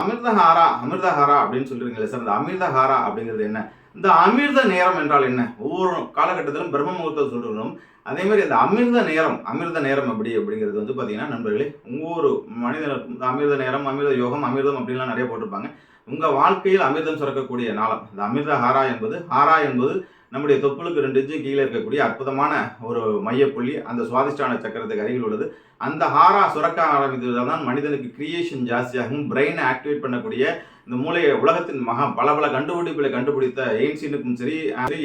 அமிர்தஹாரா அமிர்தஹாரா அப்படின்னு சொல்றீங்களே சார், இந்த அமிர்தஹாரா அப்படிங்கிறது என்ன? இந்த அமிர்த நேரம் என்றால் என்ன? ஒவ்வொரு காலகட்டத்திலும் பிரம்ம முகூர்த்தம் சொல்றோம். அதே மாதிரி அந்த அமிர்த நேரம் எப்படி அப்படிங்கிறது வந்து பார்த்தீங்கன்னா நண்பர்களே, ஒவ்வொரு மனிதனுக்கும் இந்த அமிர்த நேரம், அமிர்த யோகம், அமிர்தம் அப்படின்லாம் நிறைய போட்டிருப்பாங்க. உங்க வாழ்க்கையில் அமிர்தம் சுரக்கக்கூடிய நாளம். இந்த அமிர்தஹாரா என்பது, ஹாரா என்பது நம்முடைய தொப்புளுக்கு 2 இன்ச்சு கீழே இருக்கக்கூடிய அற்புதமான ஒரு மையப்புள்ளி. அந்த சுவாதிஷ்டான சக்கரத்துக்கு அருகில் உள்ளது. அந்த ஹாரா சுரக்க ஆரம்பித்ததால் தான் மனிதனுக்கு கிரியேஷன் ஜாஸ்தியாகும். பிரெயினை ஆக்டிவேட் பண்ணக்கூடிய இந்த மூளையை உலகத்தின் பல பல கண்டுபிடிப்புகளை கண்டுபிடித்த எயின்ஸ்டீனுக்கும் சரி,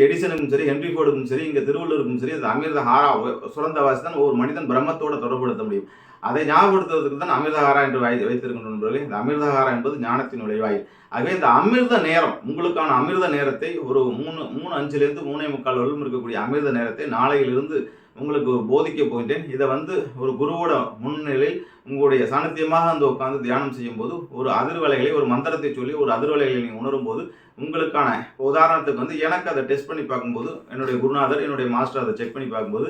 எடிசனுக்கும் சரி, ஹென்ரி ஃபோர்டுக்கும் சரி, இங்க திருவள்ளுவருக்கும் சரி, அந்த அமிர்த ஹாரா சுரந்த வாசி தான் ஒவ்வொரு மனிதன் பிரம்மத்தோட தொடர்புபடுத்த முடியும். அதை ஞாபகப்படுத்துவதற்கு தான் அமிர்தஹாரா என்று வைத்திருக்கின்ற நண்பர்களே. இந்த அமிர்தஹாரா என்பது ஞானத்தின் நுழைவாயில். ஆகவே இந்த அமிர்த நேரம், உங்களுக்கான அமிர்த நேரத்தை ஒரு 3:05 3:45 வரலும் இருக்கக்கூடிய அமிர்த நேரத்தை நாளையிலிருந்து உங்களுக்கு போதிக்க போகின்றேன். இதை வந்து ஒரு குருவோட முன்னிலையில் உங்களுடைய சாநித்தியமாக வந்து உட்கார்ந்து தியானம் செய்யும் போது ஒரு அதிர்வலைகளை, ஒரு மந்திரத்தை சொல்லி ஒரு அதிர்வலைகளை நீங்கள் உணரும் போது உங்களுக்கான உதாரணத்துக்கு வந்து எனக்கு அதை டெஸ்ட் பண்ணி பார்க்கும்போது என்னுடைய குருநாதர், என்னுடைய மாஸ்டர் அதை செக் பண்ணி பார்க்கும்போது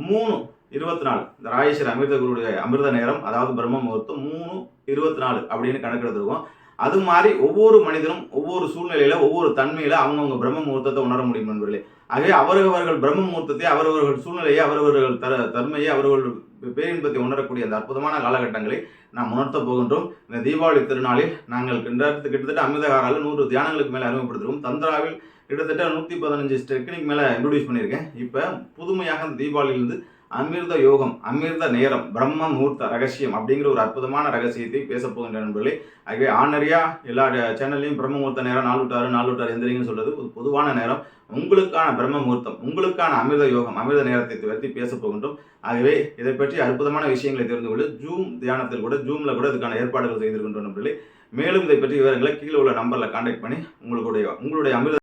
3:24 இந்த ராயேஸ்வர அமிர்த குருடைய அமிர்த நேரம், அதாவது பிரம்ம முகூர்த்தம் 3:24 அப்படின்னு கணக்கெடுத்துருக்கோம். அது மாதிரி ஒவ்வொரு மனிதனும் ஒவ்வொரு சூழ்நிலையில ஒவ்வொரு தன்மையில அவங்கவுங்க பிரம்ம முகூர்த்தத்தை உணர முடியும் நண்பர்களே. ஆகவே அவரவர்கள் பிரம்ம முகூர்த்தத்தை, அவரவர்கள் சூழ்நிலையை, அவரவர்கள் தன்மையை, அவரவர்கள் பேரின்பத்தை உணரக்கூடிய அந்த அற்புதமான காலகட்டங்களை நாம் உணர்த்த போகின்றோம். இந்த தீபாவளி திருநாளில் நாங்கள் கிட்டத்தட்ட அமிர்தஹாராவில் 100 தியானங்களுக்கு மேலே அறிமுகப்படுத்துகிறோம். தந்திராவில் கிட்டத்தட்ட 115 டெக்னிக் மேலே இன்ட்ரோடியூஸ் பண்ணியிருக்கேன். இப்போ புதுமையாக இந்த தீபாவளியிலிருந்து அமிர்த யோகம், அமிர்த நேரம், பிரம்ம முகூர்த்த ரகசியம் அப்படிங்கிற ஒரு அற்புதமான ரகசியத்தை பேசப் போகின்ற நண்பர்களே. ஆகவே ஆனரியா எல்லா சேனல்லையும் பிரம்ம முகூர்த்த நேரம் 4 to 6 4 to 6 எந்திரிங்கன்னு சொல்றது பொதுவான நேரம். உங்களுக்கான பிரம்ம முகூர்த்தம், உங்களுக்கான அமிர்த யோகம், அமிர்த நேரத்தை பற்றி பேசப் போகின்றோம். ஆகவே இதை பற்றி அற்புதமான விஷயங்களை தெரிந்து கொள்ள ஜூம் தியானத்தில் கூட, ஜூம்ல கூட இதுக்கான ஏற்பாடுகள் செய்திருக்கின்றோம் நண்பர்களே. மேலும் இதை பற்றி விவரங்களை கீழே உள்ள நம்பர்ல கான்டாக்ட் பண்ணி உங்களுடைய அமிர்த